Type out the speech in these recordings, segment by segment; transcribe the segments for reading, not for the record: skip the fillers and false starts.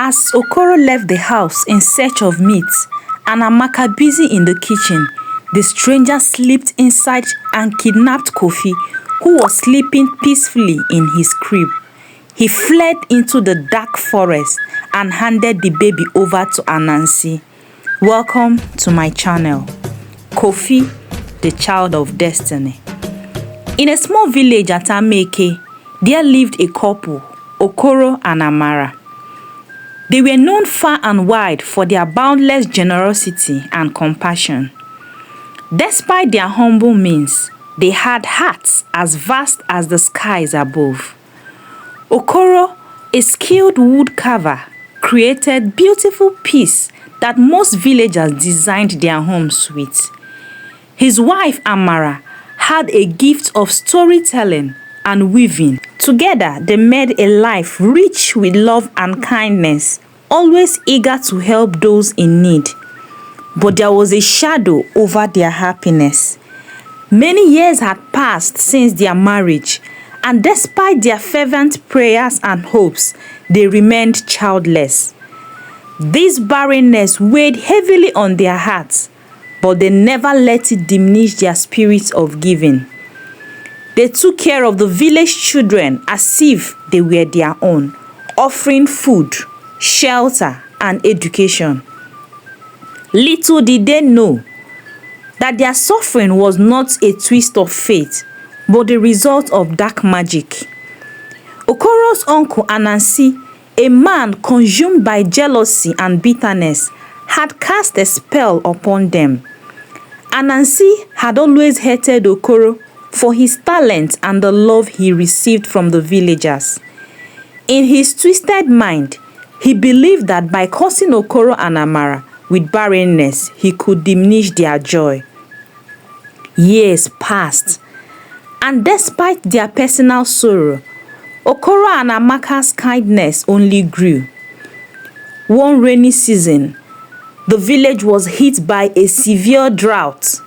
As Okoro left the house in search of meat and Amaka busy in the kitchen, the stranger slipped inside and kidnapped Kofi, who was sleeping peacefully in his crib. He fled into the dark forest and handed the baby over to Anansi. Welcome to my channel, Kofi, the Child of Destiny. In a small village at Amaka, there lived a couple, Okoro and Amara. They were known far and wide for their boundless generosity and compassion. Despite their humble means, they had hearts as vast as the skies above. Okoro, a skilled wood carver, created beautiful pieces that most villagers designed their homes with. His wife Amara had a gift of storytelling and weaving. Together, they made a life rich with love and kindness, always eager to help those in need. But there was a shadow over their happiness. Many years had passed since their marriage, and despite their fervent prayers and hopes, they remained childless. This barrenness weighed heavily on their hearts, but they never let it diminish their spirit of giving. They took care of the village children as if they were their own, offering food, shelter, and education. Little did they know that their suffering was not a twist of fate, but the result of dark magic. Okoro's uncle Anansi, a man consumed by jealousy and bitterness, had cast a spell upon them. Anansi had always hated Okoro for his talent and the love he received from the villagers. In his twisted mind, he believed that by cursing Okoro and Amara with barrenness, he could diminish their joy. Years passed, and despite their personal sorrow, Okoro and Amaka's kindness only grew. One rainy season, the village was hit by a severe drought.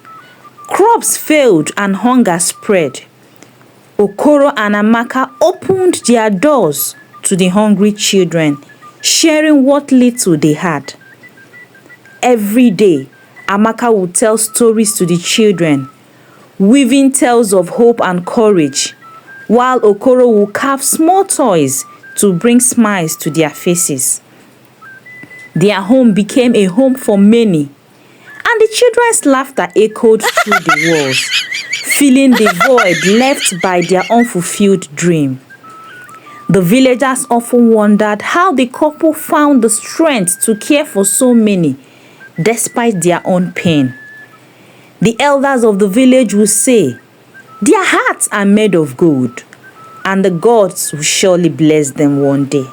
Crops failed and hunger spread. Okoro and Amaka opened their doors to the hungry children, sharing what little they had. Every day, Amaka would tell stories to the children, weaving tales of hope and courage, while Okoro would carve small toys to bring smiles to their faces. Their home became a home for many, and the children's laughter echoed through the walls, filling the void left by their unfulfilled dream. The villagers often wondered how the couple found the strength to care for so many, despite their own pain. The elders of the village would say, "Their hearts are made of gold, and the gods will surely bless them one day."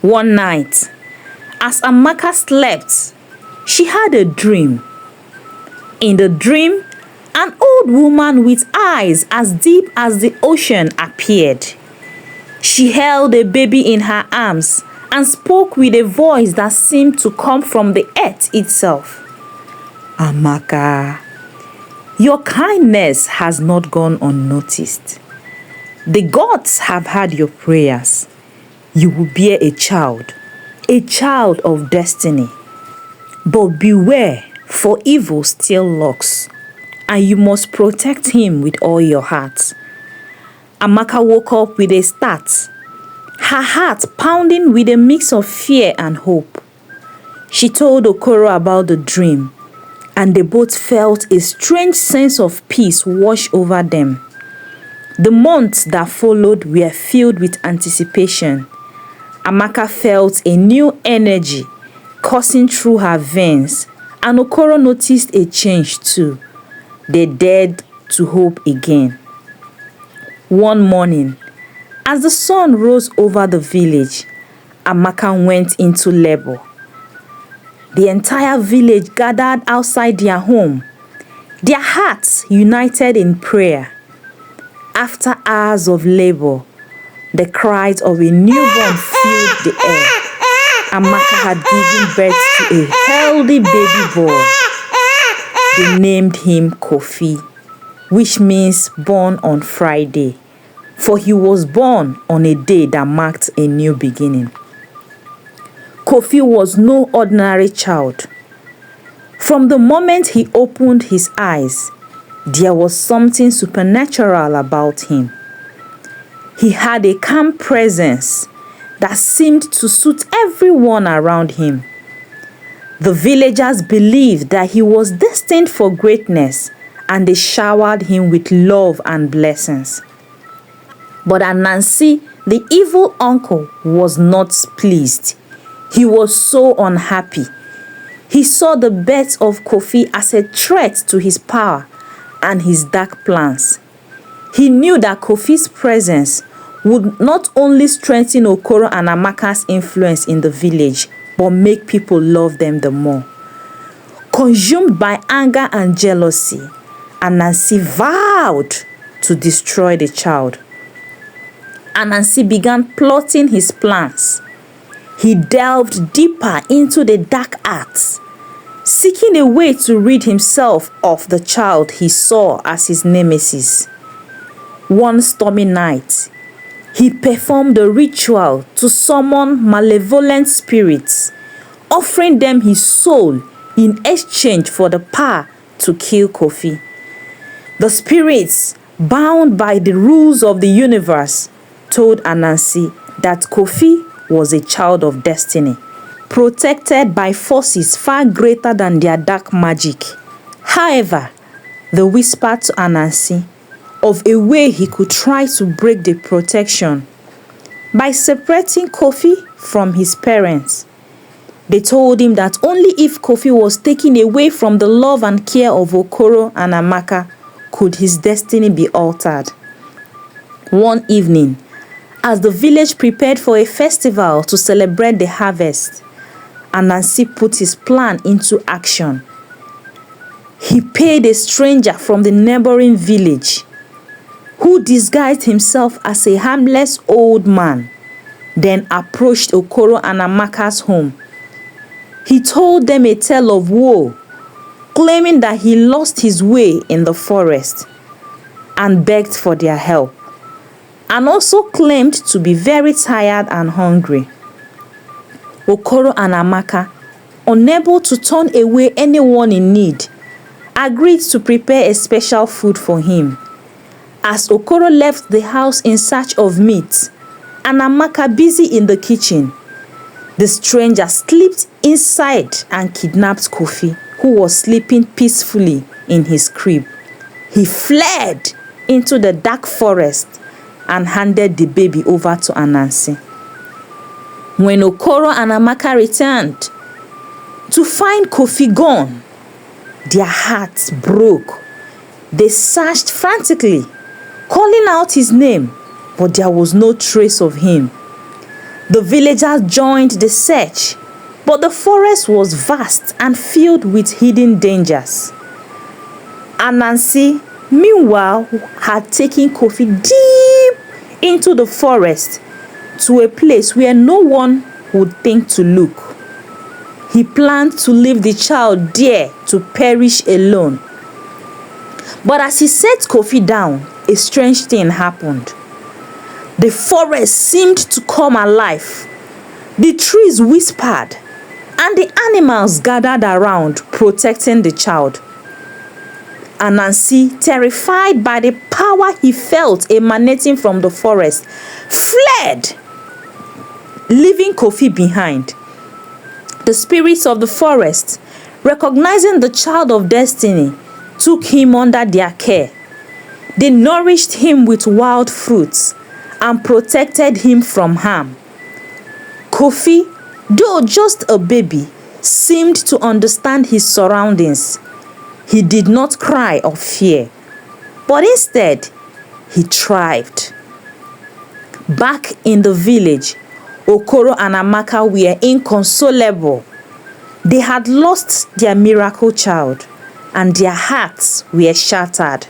One night, as Amaka slept, she had a dream. In the dream, an old woman with eyes as deep as the ocean appeared. She held a baby in her arms and spoke with a voice that seemed to come from the earth itself. "Amaka, your kindness has not gone unnoticed. The gods have heard your prayers. You will bear a child of destiny. But beware, for evil still lurks, and you must protect him with all your heart." Amaka woke up with a start, her heart pounding with a mix of fear and hope. She told Okoro about the dream, and they both felt a strange sense of peace wash over them. The months that followed were filled with anticipation. Amaka felt a new energy coursing through her veins, and Okoro noticed a change too. They dared to hope again. One morning, as the sun rose over the village, Amaka went into labor. The entire village gathered outside their home, their hearts united in prayer. After hours of labor, the cries of a newborn filled the air. Amaka had given birth to a healthy baby boy. They named him Kofi, which means born on Friday, for he was born on a day that marked a new beginning. Kofi was no ordinary child. From the moment he opened his eyes, there was something supernatural about him. He had a calm presence that seemed to suit everyone around him. The villagers believed that he was destined for greatness, and they showered him with love and blessings. But Anansi, the evil uncle, was not pleased. He was so unhappy. He saw the birth of Kofi as a threat to his power and his dark plans. He knew that Kofi's presence would not only strengthen Okoro and Amaka's influence in the village, but make people love them the more. Consumed by anger and jealousy, Anansi vowed to destroy the child. Anansi began plotting his plans. He delved deeper into the dark arts, seeking a way to rid himself of the child he saw as his nemesis. One stormy night, he performed a ritual to summon malevolent spirits, offering them his soul in exchange for the power to kill Kofi. The spirits, bound by the rules of the universe, told Anansi that Kofi was a child of destiny, protected by forces far greater than their dark magic. However, they whispered to Anansi of a way he could try to break the protection by separating Kofi from his parents. They told him that only if Kofi was taken away from the love and care of Okoro and Amaka could his destiny be altered. One evening, as the village prepared for a festival to celebrate the harvest, Anansi put his plan into action. He paid a stranger from the neighboring village, who disguised himself as a harmless old man, then approached Okoro and Amaka's home. He told them a tale of woe, claiming that he lost his way in the forest and begged for their help, and also claimed to be very tired and hungry. Okoro and Amaka, unable to turn away anyone in need, agreed to prepare a special food for him. As Okoro left the house in search of meat, and Amaka busy in the kitchen, the stranger slipped inside and kidnapped Kofi, who was sleeping peacefully in his crib. He fled into the dark forest and handed the baby over to Anansi. When Okoro and Amaka returned to find Kofi gone, their hearts broke. They searched frantically, calling out his name, but there was no trace of him. The villagers joined the search, but the forest was vast and filled with hidden dangers. Anansi, meanwhile, had taken Kofi deep into the forest to a place where no one would think to look. He planned to leave the child there to perish alone. But as he set Kofi down, a strange thing happened. The forest seemed to come alive. The trees whispered, and the animals gathered around, protecting the child. Anansi, terrified by the power he felt emanating from the forest, fled, leaving Kofi behind. The spirits of the forest, recognizing the child of destiny, took him under their care. They nourished him with wild fruits and protected him from harm. Kofi, though just a baby, seemed to understand his surroundings. He did not cry or fear, but instead, he thrived. Back in the village, Okoro and Amaka were inconsolable. They had lost their miracle child, and their hearts were shattered.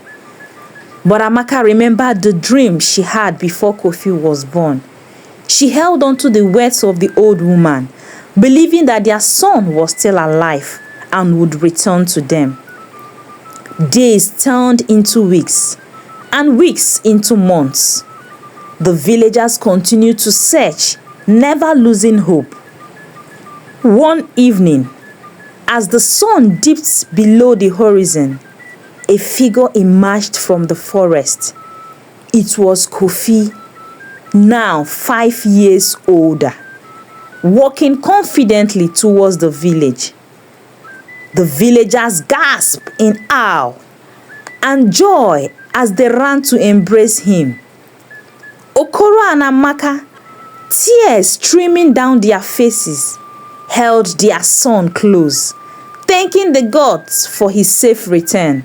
But Amaka remembered the dream she had before Kofi was born. She held on to the words of the old woman, believing that their son was still alive and would return to them. Days turned into weeks, and weeks into months. The villagers continued to search, never losing hope. One evening, as the sun dipped below the horizon, a figure emerged from the forest. It was Kofi, now 5 years older, walking confidently towards the village. The villagers gasped in awe and joy as they ran to embrace him. Okoro and Amaka, tears streaming down their faces, held their son close, thanking the gods for his safe return.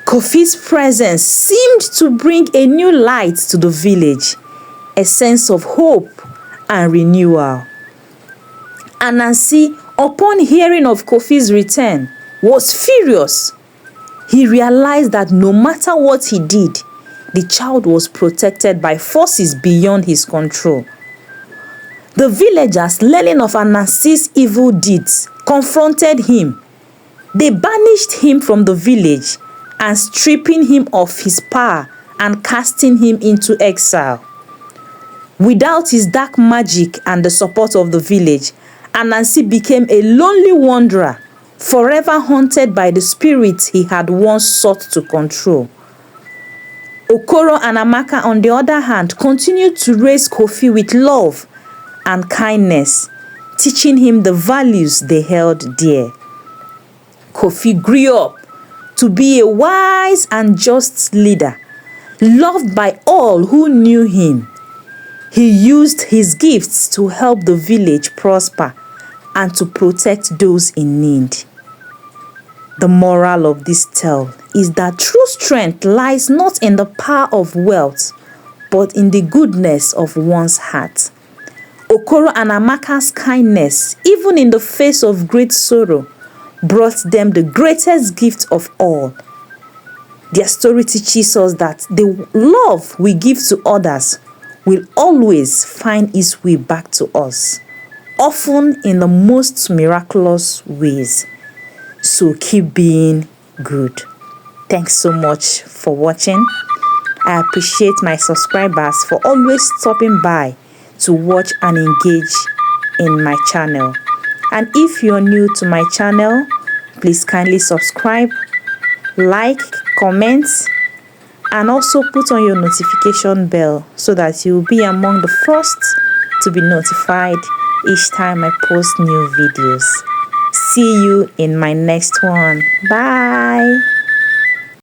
Kofi's presence seemed to bring a new light to the village, a sense of hope and renewal. Anansi, upon hearing of Kofi's return, was furious. He realized that no matter what he did, the child was protected by forces beyond his control. The villagers, learning of Anansi's evil deeds, confronted him. They banished him from the village and stripping him of his power and casting him into exile. Without his dark magic and the support of the village, Anansi became a lonely wanderer, forever haunted by the spirits he had once sought to control. Okoro and Amaka, on the other hand, continued to raise Kofi with love and kindness, teaching him the values they held dear. Kofi grew up to be a wise and just leader, loved by all who knew him. He used his gifts to help the village prosper and to protect those in need. The moral of this tale is that true strength lies not in the power of wealth, but in the goodness of one's heart. Okoro and Amaka's kindness, even in the face of great sorrow, brought them the greatest gift of all. Their story teaches us that the love we give to others will always find its way back to us, often in the most miraculous ways. So keep being good. Thanks so much for watching. I appreciate my subscribers for always stopping by to watch and engage in my channel. And if you're new to my channel, please kindly subscribe, like, comment, and also put on your notification bell so that you'll be among the first to be notified each time I post new videos. See you in my next one. Bye.